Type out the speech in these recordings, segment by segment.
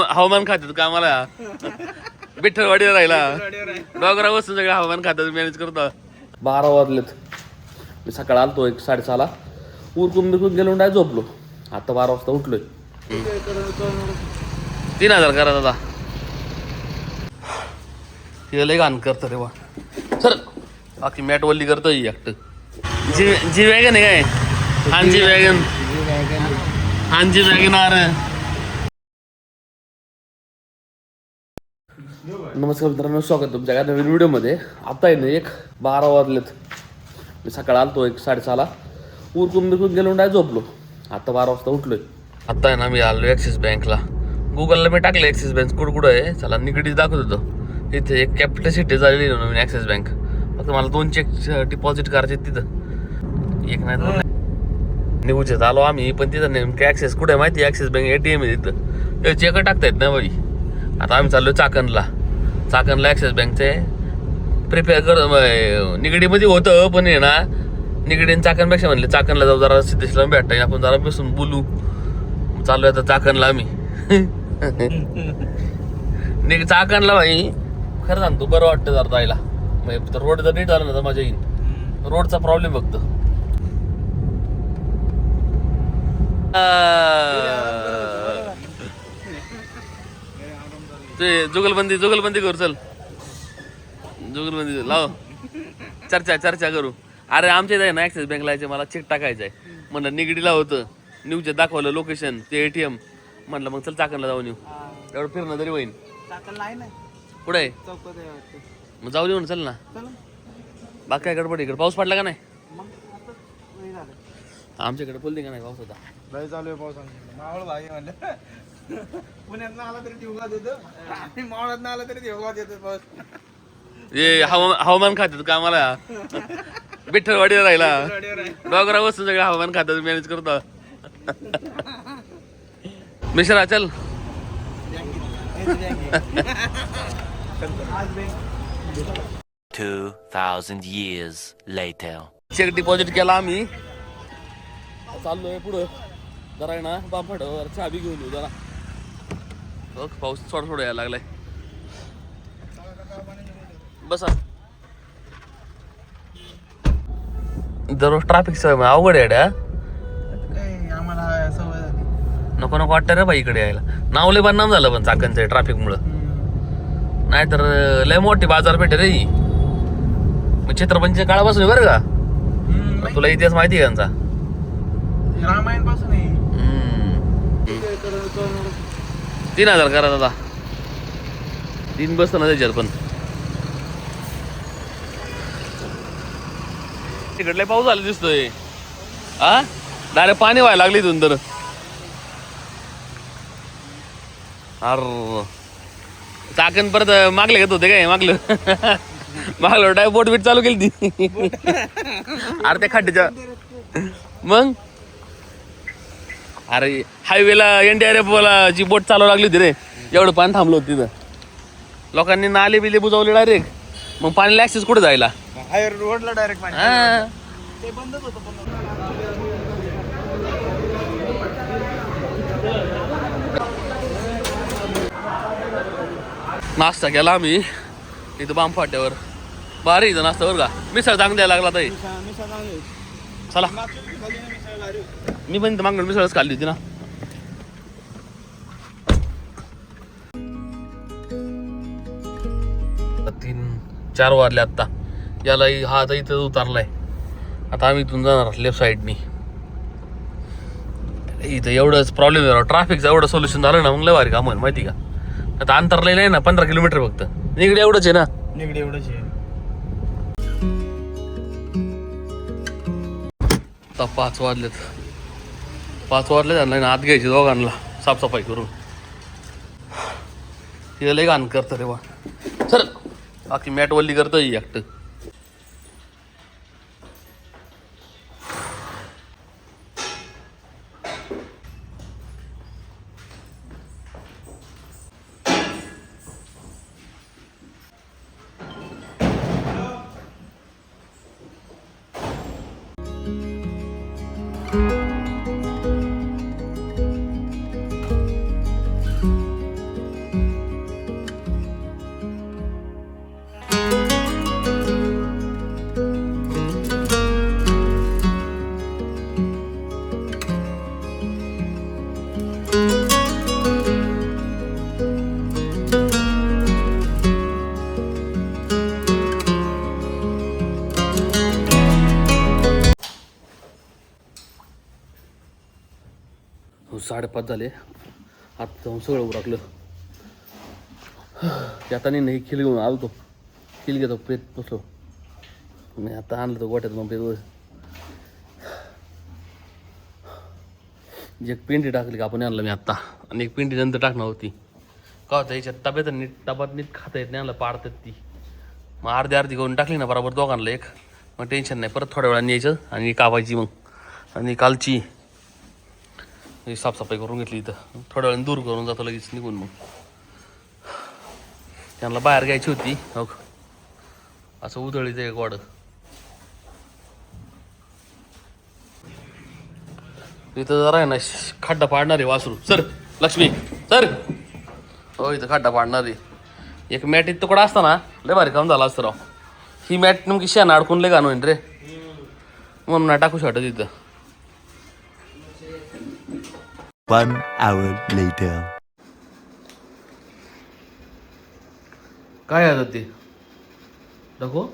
हवामान खात्यात कामाला विठ्ठलवाडीला राहिला डोंगरा बसून सगळं हवामान खात्यात मॅनेज करतो. 12 वाजलेत. मी सकाळी आलतो 1:30ला उरकून बिरकून गेलो डाय झोपलो. आता 12 वाजता उठलोय. 3000 करा दादा. हे लय घाण करतं रे वा सर. बाकी मॅट वल्ली करतोय एकटं. जी वॅगन आहे काय? हांजी वॅगन हांजी वॅगनार. नमस्कार मित्रांनो, स्वागत तुमच्या नवीन व्हिडिओमध्ये. आता आहे ना 12 वाजलेत. मी सकाळी आलतो 1:30ला उरकून बिरकून गेलो डाय झोपलो. आता 12 वाजता उठलोय. आता आहे ना मी आलो ॲक्सिस बँकला. गुगलला मी टाकलं ॲक्सिस बँक कुठं आहे. चला निगडीच दाखवत होतो. इथे एक कॅपिटल सिटी झालेली नवीन ॲक्सिस बँक. फक्त मला 2 चेक डिपॉझिट करायचे तिथं. एक नाही दोन निघूच्यात आलो आम्ही. पण तिथं नेमकं ॲक्सेस कुठे आहे माहिती? ॲक्सिस बँक ATM आहे तिथं. ते चेक टाकतायत ना बाई. आता आम्ही चाललो चाकणला ॲक्सिस बँकचे प्रिपेअर कर. निगडीमध्ये होतं पण आहे ना निगडीने चाकणपेक्षा म्हणले चाकणला जाऊ, जरा सिद्धेशला भेटता येईल, आपण जरा बसून बोलू. चालू आहे आता चाकणला आम्ही. चाकणला भाई खरं सांगतो बरं वाटतं जरा जायला. म्हणजे रोड जर नीट झाला ना तर मजा येईल. रोडचा प्रॉब्लेम फक्त. ते जुगलबंदी करू. चल जुगलबंदी लाव. चर्चा करू. अरे आमच्या इथे ना ॲक्सिस बँकला यायचे, मला चेक टाकायचं आहे म्हणलं. निगडीला होतं न्यूजच्या दाखवलं लोकेशन ते ATM. म्हणलं मग चल चाकणला जाऊन येऊ. एवढं फिरणं तरी होईन. कुठे आहे? मग जाऊ देऊ ना. चल ना. बाकी काय गडबड? इकडे पाऊस पडला का नाही? आमच्याकडे बोलते का नाही पाऊस होता? लय चालू आहे पाऊस. मावळ भाई म्हणलं पुण्यात आला तरी दिवगा देतो, मावळात आला तरी दिवगा देतो पाऊस. हे हवामान खात्यात कामाला विठ्ठलवाडीला राहिला डोंगरा बसून सगळं हवामान खात्यात मॅनेज करतो. मिश्रा चल. 2000 years later. चेक डिपॉझिट केला आम्ही. चाललोय पुढं जरा आहे ना बांफाडावर चाबी घेऊन येऊ जरा. बघ पाऊस थोडा यायला लागलाय. बसा. दररोज ट्रॅफिक अवघड आहे ड्या. आम्हाला सवय झाली. नको वाटतं रे बाई इकडे यायला. नाव लय बदनाम झालं पण चाकणचं ट्रॅफिक मुळे. नाहीतर लय मोठी बाजारपेठ रे ही. छत्रपतीच्या काळापासून बरं का. तुला इतिहास माहिती आहे त्यांचा? रामायण पासून 3000 करा दादा. 3 बसतो ना त्याच्यात. पण तिकडले पाऊस झाला दिसतोय. हा डायरेक्ट पाणी व्हायला लागली इथून तर. अरे चाकण परत मागले घेत होते काय? मागलं डाय बोट बीट चालू केली ती. अरे त्या खड्ड्याच्या मग अरे हायवेला NDRF वाला जी बोट चालू लागली होती रे. एवढं पाणी थांबलं होतं तिथं. लोकांनी नाले बिले बुजवले डायरेक्ट. मग पाणीला ऍक्सेस कुठे जायला? हायर रोडला डायरेक्ट पाणी. ते बंदच होतं. नाश्ता केला आम्ही इथं बांबफाट्यावर. भारी इथं नाश्ता बरं का. मिसळ चांगली द्यायला लागला ताई. चला मी पण इथं मागून मिसळच खाल्ली होती ना. तीन 4 वाजले आता. याला हा आता इथं उतरलाय. आता आम्ही इथून जाणार लेफ्ट साईडनी. इथं एवढंच प्रॉब्लेम आहे. ट्रॅफिकचं एवढं सोल्युशन झालं ना मग लय भारी काम होईल माहिती का. आता अंतर लय नाही ना, 15 किलोमीटर फक्त. निगडी एवढंच आहे ना. निगडी एवढंच आहे. आता 5 वाजलेत. 5 वाजले झालं ना. आत घ्यायची दोघांना साफसफाई करून. हे लय घाण करतं रे वा सर. बाकी मॅट वल्ली करतोय एकटं. 5:30 झाले. आता जाऊन सगळं उरकलं. आता नाही खिल घेऊन आलो तो. खिल घेतो पेत बसलो. मी आता आणलं तो गोट्यात पेत. एक पिंडी टाकली का आपण आणलं मी आत्ता. आणि एक पिंडी नंतर टाकणार होती. का होतं याच्यात टब्यात नीट खाता येत नाही. आणलं पाडतात ती. मग अर्धी करून टाकली ना बरोबर दोघांना एक. मग टेन्शन नाही. परत थोड्या वेळाने यायचं आणि कापायची मग. आणि कालची साफसफाई करून घेतली इथं. थोड्या वेळाने दूर करून जातो लगेच निघून. मग त्यांना बाहेर घ्यायची होती. हो असं उधळीचं एक वाड. इथं जरा आहे ना खड्डा पाडणार आहे वासरू. Sir Lakshmi sir. हो इथं खड्डा पाडणार आहे. एक मॅट इथं तुकडा असता ना लय भारी काम झाला असतं राव. ही मॅट नेमकी शेण अडकून लय घाण होईन रे. म्हणून नाही टाकू शकत इथं. 1 hour later. काय आहे ते दाखव.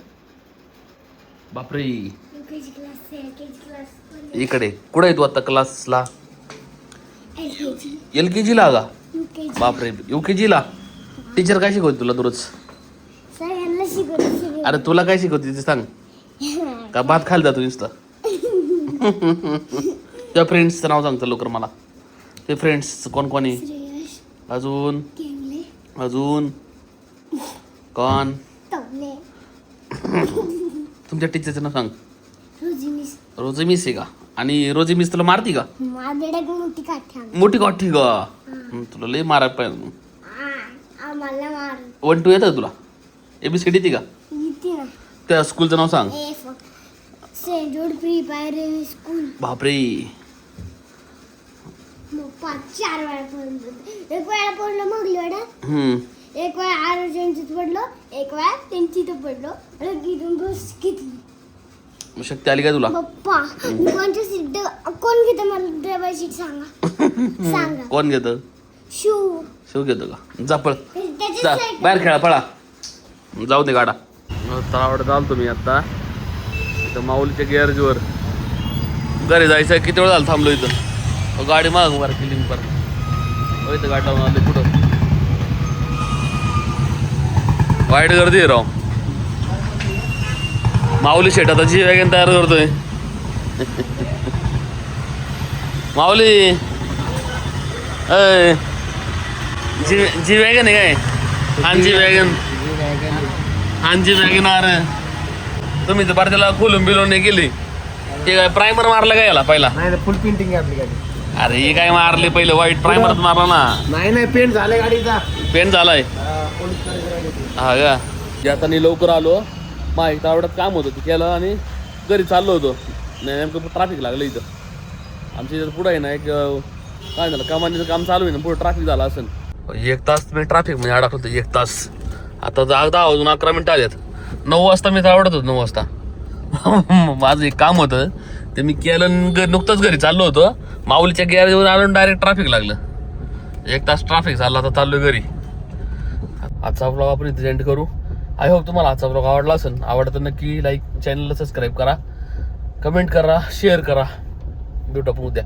बापरे इकडे कुठे आहे तू आता क्लासला. LKG ला का. बापरे UKG ला. टीचर काय शिकवते तुला दररोज. अरे तुला काय शिकवते ते सांग. का भात खायला जातो नुसतं. त्या फ्रेंड्सचं नाव सांगतं लवकर मला. ते फ्रेंड्स कोण कोणी. अजून कोण. तुमच्या टीचरचं नाव सांग. रोजी मिस आहे का. आणि रोजी मिस तुला मारती का. मोठी काठी का. तुला लय मारायला पाहिजे. 1 2 येतं तुला. ABCD येते का. त्या स्कूलचं नाव सांग. बापरे 4 वेळा पडलो. एक वेळा पडलो मग एक वेळा आरोग्यांचीत पडलो. एक वेळा त्यांची तर पडलो. बस घेतली. शक्ती आली काय तुला. पप्पा कोणच्या सीट कोण घेतं मला ड्रायव्हर सीट सांगा. कोण घेतं. शिव घेतो का. जा पळ. जा बाहेर खेळा पळा. जाऊ दे गाडा. तलावाडे चालतो मी आता. इथं माऊलीच्या गॅरेजवर घरी जायचं. किती वेळ झालं थांबलो इथं. गाडी माग मार किलिंग पर. इथं गाडी लावून आले कुठं. वाईट गर्दी आहे राव. माऊली शेट आता जी वॅगन तयार करतोय. माऊली जी वॅगन आहे काय. हांजी वॅगन अरे तुम्ही तर बार त्याला खोलून बिलून नाही केली. ते काय प्रायमर मारलं काय याला पहिला. नाही फुल पेंटिंग आहे आपली गाडी. अरे हे काय मारले पहिले व्हाईट प्रायमरच मारला ना. नाही पेंट झालाय गाडीचा. पेंट झालाय हा का. जे आता मी लवकर आलो. एक आवडत काम होतं ते केलं आणि घरी चाललो होतो. नाही नेमकं ट्रॅफिक लागलं इथं. आमच्या इथं पुढं आहे ना एक काय झालं कमानीचं काम चालू आहे ना. पुढं ट्रॅफिक झालं असेल. 1 तास मी ट्रॅफिकमध्ये अडकलो होतो. 1 तास. आता 10 वाजून 11 मिनिटं आलेत. 9 वाजता मी तर आवडत होतो. 9 वाजता माझं एक काम होतं ते मी केलं. नुकतंच घरी चाललो होतो. माऊलीच्या गॅरेजवर आलो डायरेक्ट ट्रॅफिक लागलं. 1 तास ट्रॅफिक झालं. आता चाललो घरी. आजचा ब्लॉग आपण इथे एंड करू. आय होप तुम्हाला आजचा ब्लॉग आवडला असेल. आवडतं तर नक्की लाईक चॅनलला सबस्क्राईब करा. कमेंट करा. शेअर करा. भेटू आपण उद्या.